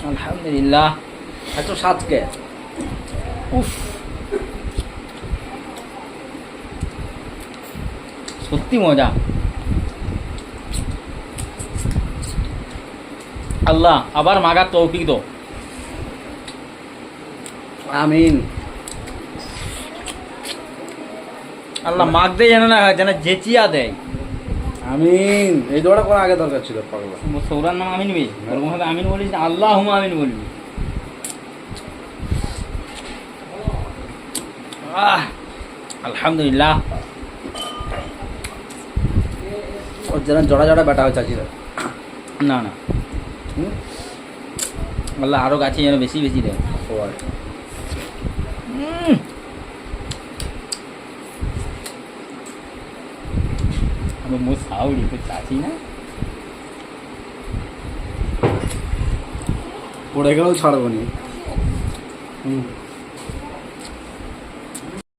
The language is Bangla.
আলহামদুলিল্লাহ। এত স্বাদকে উফ, সত্যি মজা। আল্লাহ আবার মাগার তৌফিক দাও। আমিন। আল্লাহ মাগ দেয় যেন না হয়, যেন জেচিয়া দেয়। আমিন। এই দোয়াটা করা আগে দরকার ছিল পাগলা। সৌরার নাম আমিন বে, ওরকম ভাবে আমিন বলিস না, আল্লাহ হুম আমিন বলবি। আলহামদুলিল্লাহ। ওর যেন জড়া জড়া ব্যাটা হয় চাচিরা। না না, আল্লাহ আরো গাছে যেন বেশি বেশি দেয়। সবাই আমি মো সাউরি তো চাচি না। পড়ে গেলেও ছাড়বো নি।